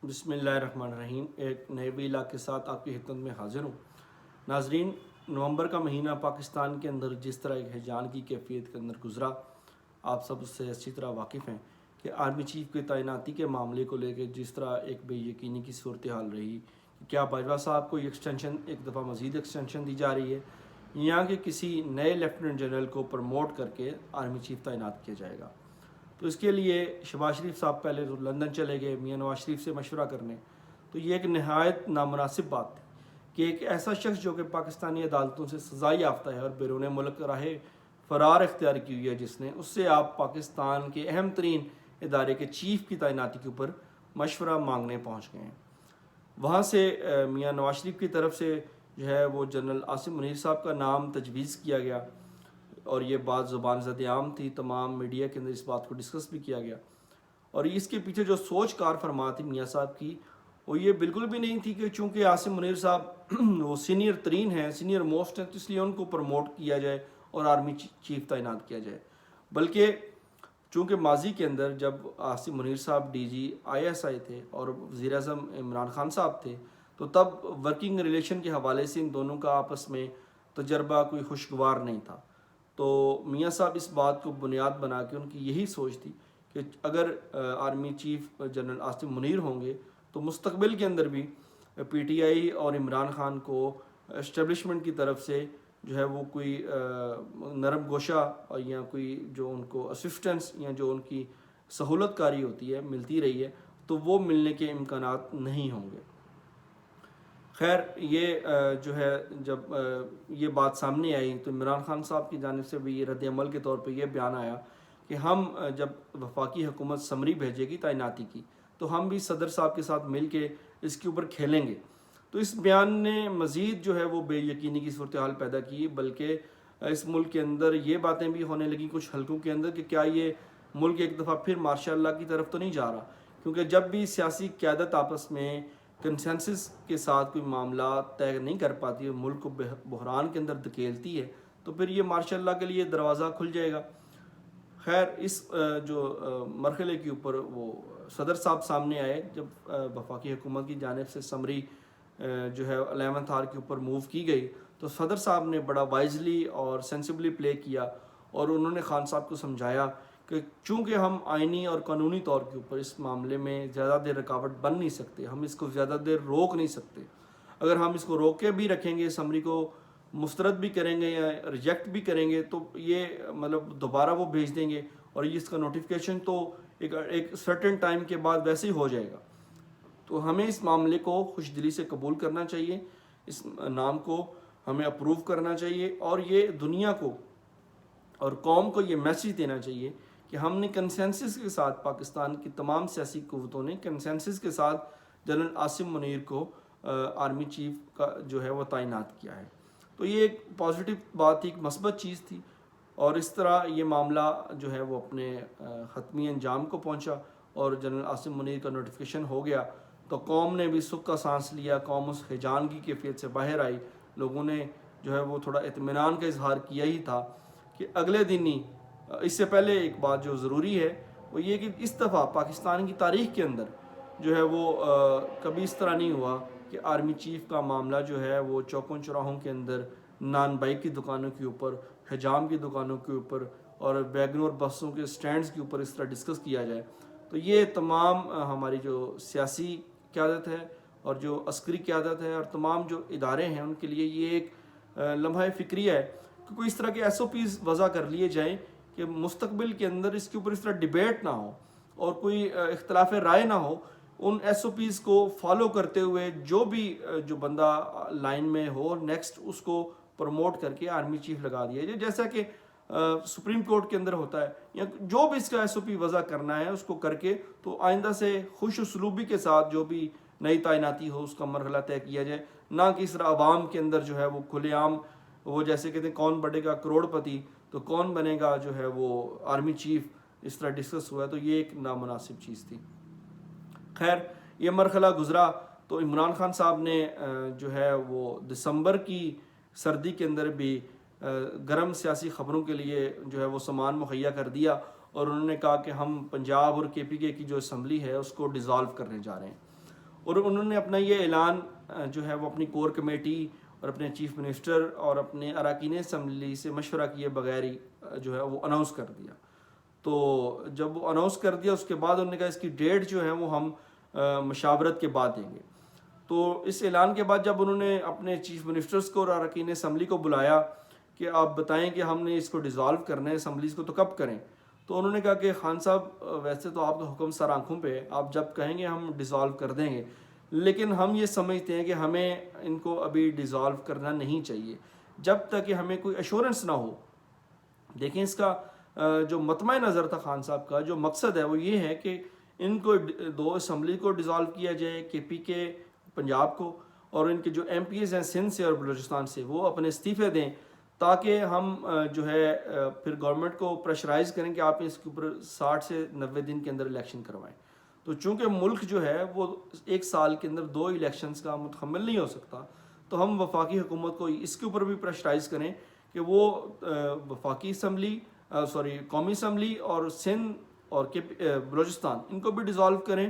بسم اللہ الرحمن الرحیم۔ ایک نئے ویلا کے ساتھ آپ کی خدمت میں حاضر ہوں۔ ناظرین، نومبر کا مہینہ پاکستان کے اندر جس طرح ایک ہیجان کی کیفیت کے اندر گزرا، آپ سب اس سے اچھی طرح واقف ہیں کہ آرمی چیف کی تعیناتی کے معاملے کو لے کے جس طرح ایک بے یقینی کی صورتحال رہی کہ کیا باجوہ صاحب کو ایک دفعہ مزید ایکسٹینشن دی جا رہی ہے یا کہ کسی نئے لیفٹیننٹ جنرل کو پروموٹ کر کے آرمی چیف تعینات کیا جائے گا۔ تو اس کے لیے شہباز شریف صاحب پہلے تو لندن چلے گئے میاں نواز شریف سے مشورہ کرنے۔ تو یہ ایک نہایت نامناسب بات تھی کہ ایک ایسا شخص جو کہ پاکستانی عدالتوں سے سزا یافتہ ہے اور بیرون ملک راہ فرار اختیار کی ہوئی ہے جس نے، اس سے آپ پاکستان کے اہم ترین ادارے کے چیف کی تعیناتی کے اوپر مشورہ مانگنے پہنچ گئے ہیں۔ وہاں سے میاں نواز شریف کی طرف سے جو ہے وہ جنرل عاصم منیر صاحب کا نام تجویز کیا گیا، اور یہ بات زبان زد عام تھی، تمام میڈیا کے اندر اس بات کو ڈسکس بھی کیا گیا۔ اور اس کے پیچھے جو سوچ کار فرما تھی میاں صاحب کی، وہ یہ بالکل بھی نہیں تھی کہ چونکہ عاصم منیر صاحب وہ سینئر ترین ہیں، سینئر موسٹ ہیں، تو اس لیے ان کو پروموٹ کیا جائے اور آرمی چیف تعینات کیا جائے، بلکہ چونکہ ماضی کے اندر جب عاصم منیر صاحب ڈی جی ISI تھے اور وزیر اعظم عمران خان صاحب تھے، تو تب ورکنگ ریلیشن کے حوالے سے ان دونوں کا آپس میں تجربہ کوئی خوشگوار نہیں تھا۔ تو میاں صاحب اس بات کو بنیاد بنا کے ان کی یہی سوچ تھی کہ اگر army chief general Asim Munir ہوں گے تو مستقبل کے اندر بھی PTI اور عمران خان کو اسٹیبلشمنٹ کی طرف سے جو ہے وہ کوئی نرم گوشہ یا کوئی جو ان کو اسسٹنس یا جو ان کی سہولت کاری ہوتی ہے ملتی رہی ہے، تو وہ ملنے کے امکانات نہیں ہوں گے۔ خیر، یہ جو ہے جب یہ بات سامنے آئی تو عمران خان صاحب کی جانب سے بھی یہ رد عمل کے طور پہ یہ بیان آیا کہ ہم جب وفاقی حکومت سمری بھیجے گی تعیناتی کی تو ہم بھی صدر صاحب کے ساتھ مل کے اس کے اوپر کھیلیں گے۔ تو اس بیان نے مزید جو ہے وہ بے یقینی کی صورتحال پیدا کی، بلکہ اس ملک کے اندر یہ باتیں بھی ہونے لگیں کچھ حلقوں کے اندر کہ کیا یہ ملک ایک دفعہ پھر ماشاء اللہ کی طرف تو نہیں جا رہا، کیونکہ جب بھی سیاسی قیادت آپس میں کنسنسس کے ساتھ کوئی معاملات طے نہیں کر پاتی اور ملک کو بحران کے اندر دھکیلتی ہے تو پھر یہ ماشاء اللہ کے لیے دروازہ کھل جائے گا۔ خیر، اس جو مرحلے کے اوپر وہ صدر صاحب سامنے آئے جب وفاقی حکومت کی جانب سے سمری جو ہے 11 آر کے اوپر موو کی گئی، تو صدر صاحب نے بڑا وائزلی اور سینسبلی پلے کیا اور انہوں نے خان صاحب کو سمجھایا کہ چونکہ ہم آئینی اور قانونی طور کے اوپر اس معاملے میں زیادہ دیر رکاوٹ بن نہیں سکتے، ہم اس کو زیادہ دیر روک نہیں سکتے۔ اگر ہم اس کو روک کے بھی رکھیں گے، سمری کو مسترد بھی کریں گے یا ریجیکٹ بھی کریں گے، تو یہ مطلب دوبارہ وہ بھیج دیں گے اور اس کا نوٹیفیکیشن تو ایک سرٹن ٹائم کے بعد ویسے ہی ہو جائے گا۔ تو ہمیں اس معاملے کو خوش دلی سے قبول کرنا چاہیے، اس نام کو ہمیں اپروو کرنا چاہیے، اور یہ دنیا کو اور قوم کو یہ میسیج دینا چاہیے کہ ہم نے کنسنسس کے ساتھ، پاکستان کی تمام سیاسی قوتوں نے کنسنسس کے ساتھ جنرل عاصم منیر کو آرمی چیف کا جو ہے وہ تعینات کیا ہے۔ تو یہ ایک پازیٹیو بات تھی، ایک مثبت چیز تھی، اور اس طرح یہ معاملہ جو ہے وہ اپنے حتمی انجام کو پہنچا اور جنرل عاصم منیر کا نوٹیفیکیشن ہو گیا تو قوم نے بھی سکھ کا سانس لیا، قوم اس ہیجان کی کیفیت سے باہر آئی۔ لوگوں نے جو ہے وہ تھوڑا اطمینان کا اظہار کیا ہی تھا کہ اگلے دن ہی، اس سے پہلے ایک بات جو ضروری ہے وہ یہ کہ اس دفعہ پاکستان کی تاریخ کے اندر جو ہے وہ کبھی اس طرح نہیں ہوا کہ آرمی چیف کا معاملہ جو ہے وہ چوکوں چوراہوں کے اندر، نان بائک کی دکانوں کے اوپر، حجام کی دکانوں کے اوپر اور ویگنور بسوں کے سٹینڈز کے اوپر اس طرح ڈسکس کیا جائے۔ تو یہ تمام ہماری جو سیاسی قیادت ہے اور جو عسکری قیادت ہے اور تمام جو ادارے ہیں ان کے لیے یہ ایک لمحہ فکریہ ہے کہ کوئی اس طرح کے SOPs وضع کر لیے جائیں کہ مستقبل کے اندر اس کے اوپر اس طرح ڈیبیٹ نہ ہو اور کوئی اختلاف رائے نہ ہو۔ ان SOPs کو فالو کرتے ہوئے جو بھی جو بندہ لائن میں ہو نیکسٹ، اس کو پروموٹ کر کے آرمی چیف لگا دیا جائے، جیسا کہ سپریم کورٹ کے اندر ہوتا ہے، یا جو بھی اس کا SOP وضع کرنا ہے اس کو کر کے تو آئندہ سے خوش اسلوبی کے ساتھ جو بھی نئی تعیناتی ہو اس کا مرحلہ طے کیا جائے، نہ کہ اس طرح عوام کے اندر جو ہے وہ کھلے عام وہ جیسے کہتے ہیں کون بڑھے گا کروڑ پتی تو کون بنے گا جو ہے وہ آرمی چیف، اس طرح ڈسکس ہوا ہے۔ تو یہ ایک نامناسب چیز تھی۔ خیر، یہ مرحلہ گزرا تو عمران خان صاحب نے جو ہے وہ دسمبر کی سردی کے اندر بھی گرم سیاسی خبروں کے لیے جو ہے وہ سامان مہیا کر دیا، اور انہوں نے کہا کہ ہم پنجاب اور KPK کی جو اسمبلی ہے اس کو ڈیزالو کرنے جا رہے ہیں۔ اور انہوں نے اپنا یہ اعلان جو ہے وہ اپنی کور کمیٹی اور اپنے چیف منسٹر اور اپنے اراکین اسمبلی سے مشورہ کیے بغیر ہی جو ہے وہ اناؤنس کر دیا. تو جب وہ اناؤنس کر دیا اس کے بعد انہوں نے کہا اس کی ڈیٹ جو ہے وہ ہم مشاورت کے بعد دیں گے. تو اس اعلان کے بعد جب انہوں نے اپنے چیف منسٹرز کو اور اراکین اسمبلی کو بلایا کہ آپ بتائیں کہ ہم نے اس کو ڈیزالو کرنا ہے اسمبلیز کو تو کب کریں, تو انہوں نے کہا کہ خان صاحب ویسے تو آپ کا حکم سر آنکھوں پہ ہے, آپ جب کہیں گے ہم ڈیزالو کر دیں گے, لیکن ہم یہ سمجھتے ہیں کہ ہمیں ان کو ابھی ڈیزالو کرنا نہیں چاہیے جب تک کہ ہمیں کوئی ایشورنس نہ ہو. دیکھیں اس کا جو مطمع نظر تھا خان صاحب کا, جو مقصد ہے وہ یہ ہے کہ ان کو 2 اسمبلی کو ڈیزالو کیا جائے, کے پی کے پنجاب کو, اور ان کے جو ایم پی ایز ہیں سندھ سے اور بلوچستان سے وہ اپنے استعفے دیں, تاکہ ہم جو ہے پھر گورنمنٹ کو پریشرائز کریں کہ آپ اس کے اوپر 60 سے 90 دن کے اندر الیکشن کروائیں. تو چونکہ ملک جو ہے وہ 1 سال کے اندر 2 الیکشنز کا متحمل نہیں ہو سکتا, تو ہم وفاقی حکومت کو اس کے اوپر بھی پریشرائز کریں کہ وہ وفاقی اسمبلی قومی اسمبلی اور سندھ اور بلوچستان ان کو بھی ڈیزالو کریں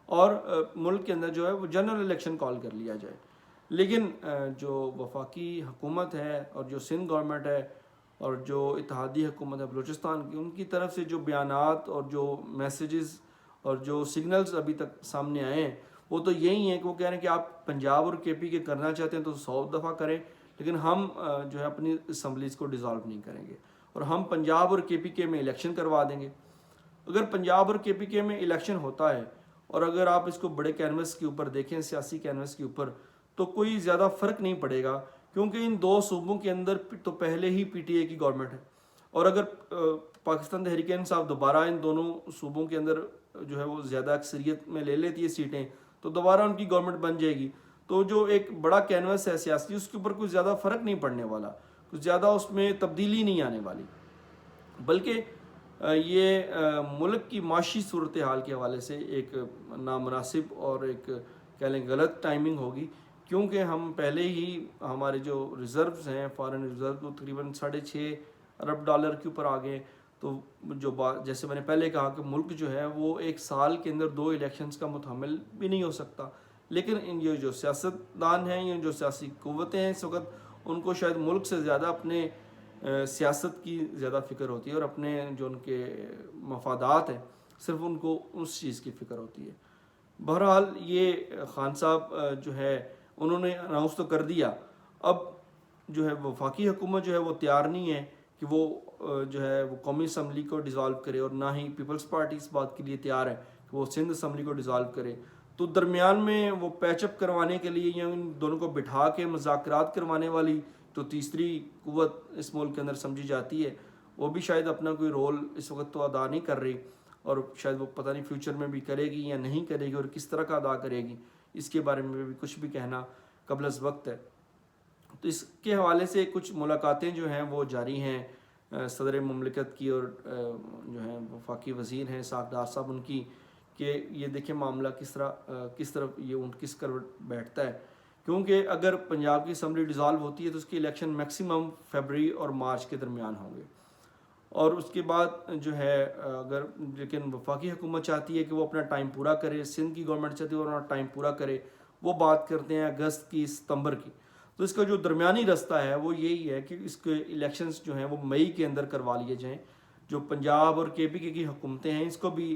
اور ملک کے اندر جو ہے وہ جنرل الیکشن کال کر لیا جائے. لیکن جو وفاقی حکومت ہے اور جو سندھ گورنمنٹ ہے اور جو اتحادی حکومت ہے بلوچستان کی, ان کی طرف سے جو بیانات اور جو میسیجز اور جو سگنلز ابھی تک سامنے آئے ہیں وہ تو یہی ہیں کہ وہ کہہ رہے ہیں کہ آپ پنجاب اور کے پی کے کرنا چاہتے ہیں تو 100 دفعہ کریں, لیکن ہم جو ہے اپنی اسمبلیز کو ڈیزالو نہیں کریں گے اور ہم پنجاب اور کے پی کے میں الیکشن کروا دیں گے. اگر پنجاب اور کے پی کے میں الیکشن ہوتا ہے اور اگر آپ اس کو بڑے کینوس کے اوپر دیکھیں, سیاسی کینوس کے اوپر, تو کوئی زیادہ فرق نہیں پڑے گا, کیونکہ ان 2 صوبوں کے اندر تو پہلے ہی پی ٹی اے کی گورنمنٹ ہے, اور اگر پاکستان تحریک انصاف دوبارہ ان دونوں صوبوں کے اندر جو ہے وہ زیادہ اکثریت میں لے لیتی ہے سیٹیں, تو دوبارہ ان کی گورنمنٹ بن جائے گی. تو جو ایک بڑا کینوس ہے سیاسی, اس کے اوپر کوئی زیادہ فرق نہیں پڑنے والا, کچھ زیادہ اس میں تبدیلی نہیں آنے والی, بلکہ یہ ملک کی معاشی صورتحال کے حوالے سے ایک نامناسب اور ایک کہہ لیں غلط ٹائمنگ ہوگی, کیونکہ ہم پہلے ہی ہمارے جو ریزروز ہیں فارن ریزرو وہ تقریباً $6.5 ارب کے اوپر آ گئے. تو جو جیسے میں نے پہلے کہا کہ ملک جو ہے وہ 1 سال کے اندر 2 الیکشنز کا متحمل بھی نہیں ہو سکتا, لیکن ان یہ جو سیاستدان ہیں, یہ جو سیاسی قوتیں ہیں اس وقت, ان کو شاید ملک سے زیادہ اپنے سیاست کی زیادہ فکر ہوتی ہے اور اپنے جو ان کے مفادات ہیں صرف ان کو اس چیز کی فکر ہوتی ہے. بہرحال یہ خان صاحب جو ہے انہوں نے اناؤنس تو کر دیا, اب جو ہے وفاقی حکومت جو ہے وہ تیار نہیں ہے کہ وہ جو ہے وہ قومی اسمبلی کو ڈیزالو کرے, اور نہ ہی پیپلز پارٹی اس بات کے لیے تیار ہے کہ وہ سندھ اسمبلی کو ڈیزالو کرے. تو درمیان میں وہ پیچ اپ کروانے کے لیے یا ان دونوں کو بٹھا کے مذاکرات کروانے والی تو تیسری قوت اس ملک کے اندر سمجھی جاتی ہے, وہ بھی شاید اپنا کوئی رول اس وقت تو ادا نہیں کر رہی, اور شاید وہ پتہ نہیں فیوچر میں بھی کرے گی یا نہیں کرے گی اور کس طرح کا ادا کرے گی, اس کے بارے میں بھی کچھ بھی کہنا قبل از وقت ہے. تو اس کے حوالے سے کچھ ملاقاتیں جو ہیں وہ جاری ہیں صدر مملکت کی اور جو ہیں وفاقی وزیر ہیں اسحاق ڈار صاحب ان کی, کہ یہ دیکھیں معاملہ کس طرف یہ اونٹ کس کروٹ بیٹھتا ہے. کیونکہ اگر پنجاب کی اسمبلی ڈیزالو ہوتی ہے تو اس کی الیکشن میکسیمم فیبرری اور مارچ کے درمیان ہوں گے, اور اس کے بعد جو ہے اگر لیکن وفاقی حکومت چاہتی ہے کہ وہ اپنا ٹائم پورا کرے, سندھ کی گورنمنٹ چاہتی ہے وہ اپنا ٹائم پورا کرے, وہ بات کرتے ہیں اگست کی ستمبر کی. تو اس کا جو درمیانی رستہ ہے وہ یہی ہے کہ اس کے الیکشنز جو ہیں وہ مئی کے اندر کروا لیے جائیں. جو پنجاب اور کے پی کے کی حکومتیں ہیں اس کو بھی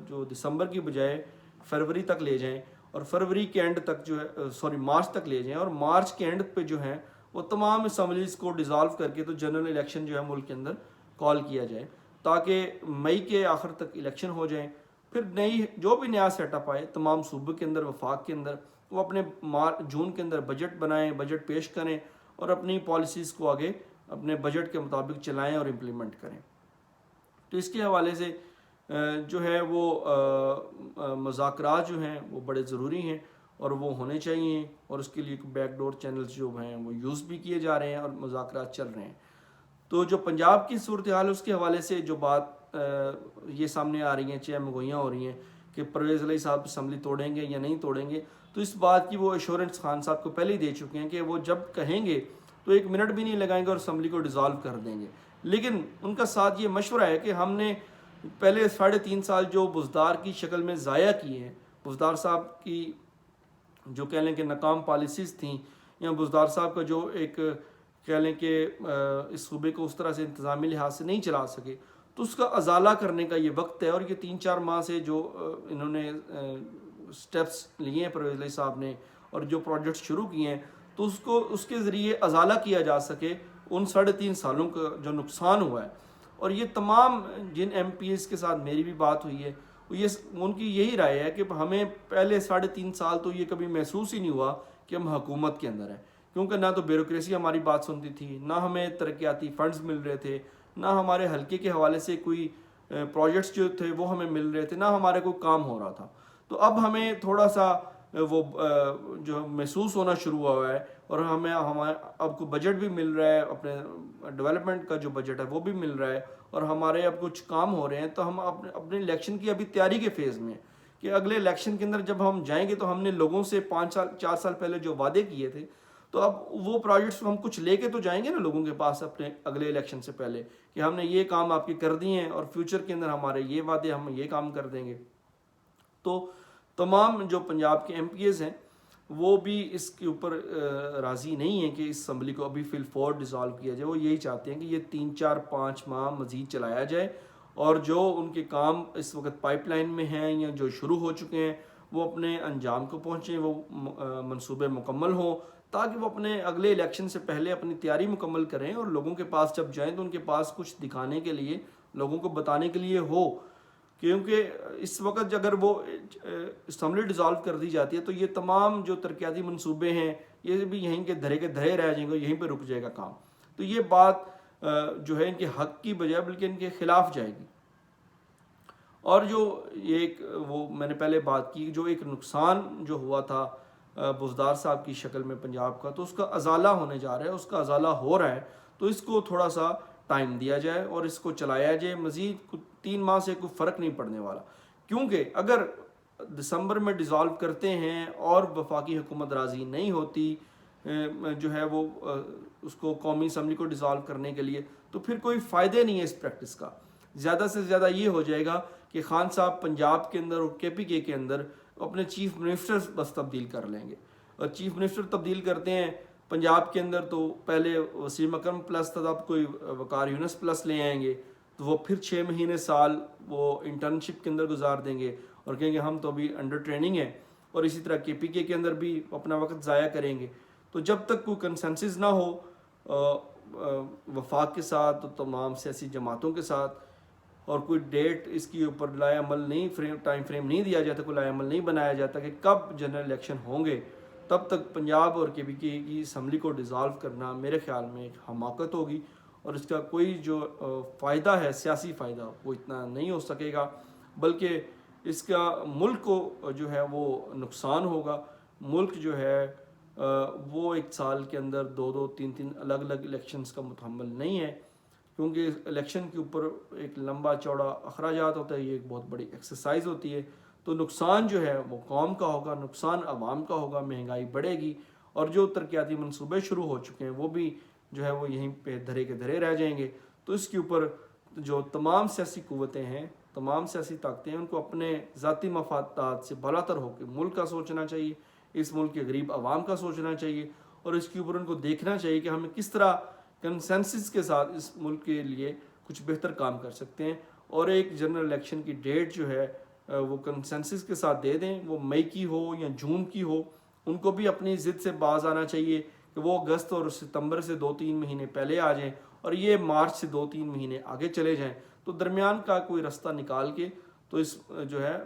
جو دسمبر کی بجائے فروری تک لے جائیں, اور فروری کے اینڈ تک جو ہے مارچ تک لے جائیں, اور مارچ کے اینڈ پہ جو ہے وہ تمام اسمبلیز کو ڈیزالو کر کے تو جنرل الیکشن جو ہے ملک کے اندر کال کیا جائے, تاکہ مئی کے آخر تک الیکشن ہو جائیں. پھر جو بھی نیا سیٹ اپ آئے تمام صوبے کے اندر وفاق کے اندر, وہ اپنے جون کے اندر بجٹ بنائیں, بجٹ پیش کریں اور اپنی پالیسیز کو آگے اپنے بجٹ کے مطابق چلائیں اور امپلیمنٹ کریں. تو اس کے حوالے سے جو ہے وہ مذاکرات جو ہیں وہ بڑے ضروری ہیں اور وہ ہونے چاہیے, اور اس کے لیے بیک ڈور چینلز جو ہیں وہ یوز بھی کیے جا رہے ہیں اور مذاکرات چل رہے ہیں. تو جو پنجاب کی صورتحال اس کے حوالے سے جو بات یہ سامنے آ رہی ہیں, چہم گوئیاں ہو رہی ہیں کہ پرویز علیہ صاحب اسمبلی توڑیں گے یا نہیں توڑیں گے, تو اس بات کی وہ ایشورنس خان صاحب کو پہلے ہی دے چکے ہیں کہ وہ جب کہیں گے تو 1 منٹ بھی نہیں لگائیں گے اور اسمبلی کو ڈیزالو کر دیں گے. لیکن ان کا ساتھ یہ مشورہ ہے کہ ہم نے پہلے 3.5 سال جو بزدار کی شکل میں ضائع کیے ہیں, بزدار صاحب کی جو کہہ لیں کہ ناکام پالیسیز تھیں، یا بزدار صاحب کا جو ایک کہہ لیں کہ اس صوبے کو اس طرح سے انتظامی لحاظ سے نہیں چلا سکے، تو اس کا ازالہ کرنے کا یہ وقت ہے۔ اور یہ 3-4 ماہ سے جو انہوں نے سٹیپس لیے ہیں پرویز علی صاحب نے، اور جو پروجیکٹس شروع کیے ہیں، تو اس کے ذریعے ازالہ کیا جا سکے ان 3.5 سالوں کا جو نقصان ہوا ہے۔ اور یہ تمام جن ایم پی ایز کے ساتھ میری بھی بات ہوئی ہے، ان کی یہی رائے ہے کہ ہمیں پہلے 3.5 سال تو یہ کبھی محسوس ہی نہیں ہوا کہ ہم حکومت کے اندر ہیں، کیونکہ نہ تو بیوروکریسی ہماری بات سنتی تھی، نہ ہمیں ترقیاتی فنڈز مل رہے تھے، نہ ہمارے حلقے کے حوالے سے کوئی پروجیکٹس جو تھے وہ ہمیں مل رہے تھے، نہ ہمارے کوئی کام ہو رہا تھا۔ تو اب ہمیں تھوڑا سا وہ جو محسوس ہونا شروع ہوا ہے، اور ہمیں اب کو بجٹ بھی مل رہا ہے، اپنے ڈیولپمنٹ کا جو بجٹ ہے وہ بھی مل رہا ہے، اور ہمارے اب کچھ کام ہو رہے ہیں۔ تو ہم اپنے الیکشن کی ابھی تیاری کے فیز میں ہیں کہ اگلے الیکشن کے اندر جب ہم جائیں گے تو ہم نے لوگوں سے 4 سال پہلے جو وعدے کیے تھے، تو اب وہ پروجیکٹس ہم کچھ لے کے تو جائیں گے نا لوگوں کے پاس اپنے اگلے الیکشن سے پہلے، کہ ہم نے یہ کام آپ کے کر دیے ہیں، اور فیوچر کے اندر ہمارے یہ وعدے، ہم یہ کام کر دیں گے۔ تو تمام جو پنجاب کے ایم پی ایز ہیں وہ بھی اس کے اوپر راضی نہیں ہیں کہ اس اسمبلی کو ابھی فی الفور ڈیزالو کیا جائے۔ وہ یہی چاہتے ہیں کہ یہ 3-4-5 ماہ مزید چلایا جائے، اور جو ان کے کام اس وقت پائپ لائن میں ہیں یا جو شروع ہو چکے ہیں وہ اپنے انجام کو پہنچیں، وہ منصوبے مکمل ہوں، تاکہ وہ اپنے اگلے الیکشن سے پہلے اپنی تیاری مکمل کریں، اور لوگوں کے پاس جب جائیں تو ان کے پاس کچھ دکھانے کے لیے، لوگوں کو بتانے کے لیے ہو۔ کیونکہ اس وقت اگر وہ اسمبلی ڈیزالو کر دی جاتی ہے تو یہ تمام جو ترقیاتی منصوبے ہیں یہ بھی یہیں کے دھرے رہ جائیں گے، یہیں پہ رک جائے گا کام۔ تو یہ بات جو ہے ان کے حق کی بجائے بلکہ ان کے خلاف جائے گی۔ اور جو ایک وہ میں نے پہلے بات کی، جو ایک نقصان جو ہوا تھا بزدار صاحب کی شکل میں پنجاب کا، تو اس کا ازالہ ہونے جا رہا ہے، اس کا ازالہ ہو رہا ہے۔ تو اس کو تھوڑا سا ٹائم دیا جائے اور اس کو چلایا جائے، مزید 3 ماہ سے کوئی فرق نہیں پڑنے والا۔ کیونکہ اگر دسمبر میں ڈیزالو کرتے ہیں اور وفاقی حکومت راضی نہیں ہوتی جو ہے وہ اس کو قومی اسمبلی کو ڈیزالو کرنے کے لیے، تو پھر کوئی فائدہ نہیں ہے اس پریکٹس کا۔ زیادہ سے زیادہ یہ ہو جائے گا کہ خان صاحب پنجاب کے اندر اور کے پی کے اندر اپنے چیف منسٹر بس تبدیل کر لیں گے، اور چیف منسٹر تبدیل کرتے ہیں پنجاب کے اندر تو پہلے وسیم اکرم پلس تھا، اب کوئی وقار یونس پلس لے آئیں گے، تو وہ پھر 6 مہینے سال وہ انٹرنشپ کے اندر گزار دیں گے، اور کہیں گے ہم تو ابھی انڈر ٹریننگ ہیں، اور اسی طرح کے پی کے اندر بھی اپنا وقت ضائع کریں گے۔ تو جب تک کوئی کنسنسس نہ ہو وفاق کے ساتھ تو تمام سیاسی جماعتوں کے ساتھ، اور کوئی ڈیٹ اس کی اوپر لائے عمل نہیں، ٹائم فریم نہیں دیا جاتا، کوئی لائے عمل نہیں بنایا جاتا کہ کب جنرل الیکشن ہوں گے، تب تک پنجاب اور کے پی کے کی اسمبلی کو ڈیزالو کرنا میرے خیال میں ایک حماقت ہوگی، اور اس کا کوئی جو فائدہ ہے سیاسی فائدہ وہ اتنا نہیں ہو سکے گا، بلکہ اس کا ملک کو جو ہے وہ نقصان ہوگا۔ ملک جو ہے وہ 1 سال کے اندر 2-2 3-3 الگ الگ الیکشنز کا متحمل نہیں ہے، کیونکہ الیکشن کے اوپر ایک لمبا چوڑا اخراجات ہوتا ہے، یہ ایک بہت بڑی ایکسرسائز ہوتی ہے۔ تو نقصان جو ہے وہ قوم کا ہوگا، نقصان عوام کا ہوگا، مہنگائی بڑھے گی، اور جو ترقیاتی منصوبے شروع ہو چکے ہیں وہ بھی جو ہے وہ یہیں پہ دھرے کے دھرے رہ جائیں گے۔ تو اس کے اوپر جو تمام سیاسی قوتیں ہیں، تمام سیاسی طاقتیں ہیں، ان کو اپنے ذاتی مفادات سے بالاتر ہو کے ملک کا سوچنا چاہیے، اس ملک کے غریب عوام کا سوچنا چاہیے، اور اس کے اوپر ان کو دیکھنا چاہیے کہ ہمیں کس طرح کنسنسس کے ساتھ اس ملک کے لیے کچھ بہتر کام کر سکتے ہیں۔ اور ایک جنرل الیکشن کی ڈیٹ جو ہے وہ کنسنسس کے ساتھ دے دیں، وہ مئی کی ہو یا جون کی ہو، ان کو بھی اپنی ضد سے باز آنا چاہیے کہ وہ اگست اور ستمبر سے 2-3 مہینے پہلے آ جائیں، اور یہ مارچ سے 2-3 مہینے آگے چلے جائیں، تو درمیان کا کوئی رستہ نکال کے تو اس جو ہے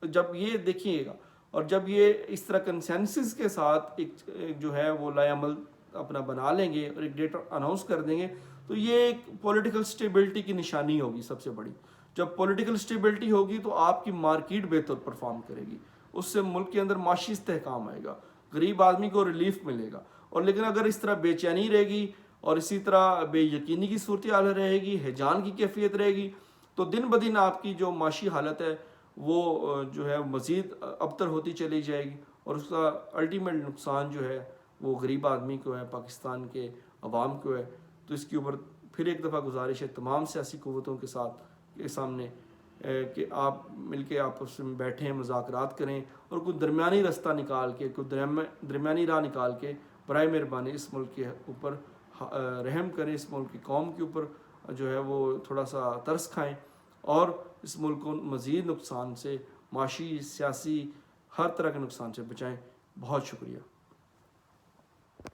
جب یہ دیکھیے گا، اور جب یہ اس طرح کنسنسس کے ساتھ ایک جو ہے وہ لائے عمل اپنا بنا لیں گے اور ایک ڈیٹ اناؤنس کر دیں گے، تو یہ ایک پولیٹیکل سٹیبلٹی کی نشانی ہوگی سب سے بڑی۔ جب پولیٹیکل سٹیبلٹی ہوگی تو آپ کی مارکیٹ بہتر پرفارم کرے گی، اس سے ملک کے اندر معاشی استحکام آئے گا، غریب آدمی کو ریلیف ملے گا۔ اور لیکن اگر اس طرح بے چینی رہے گی اور اسی طرح بے یقینی کی صورتحال رہے گی، ہیجان کی کیفیت رہے گی، تو دن بدن آپ کی جو معاشی حالت ہے وہ جو ہے مزید ابتر ہوتی چلی جائے گی، اور اس کا الٹیمیٹ نقصان جو ہے وہ غریب آدمی کو ہے، پاکستان کے عوام کو ہے۔ تو اس کے اوپر پھر ایک دفعہ گزارش ہے تمام سیاسی قوتوں کے سامنے کہ آپ مل کے آپس میں بیٹھیں، مذاکرات کریں اور کوئی درمیانی راستہ نکال کے، کوئی درمیانی راہ نکال کے برائے مہربانی اس ملک کے اوپر رحم کریں، اس ملک کی قوم کے اوپر جو ہے وہ تھوڑا سا ترس کھائیں اور اس ملک کو مزید نقصان سے، معاشی، سیاسی، ہر طرح کے نقصان سے بچائیں۔ بہت شکریہ۔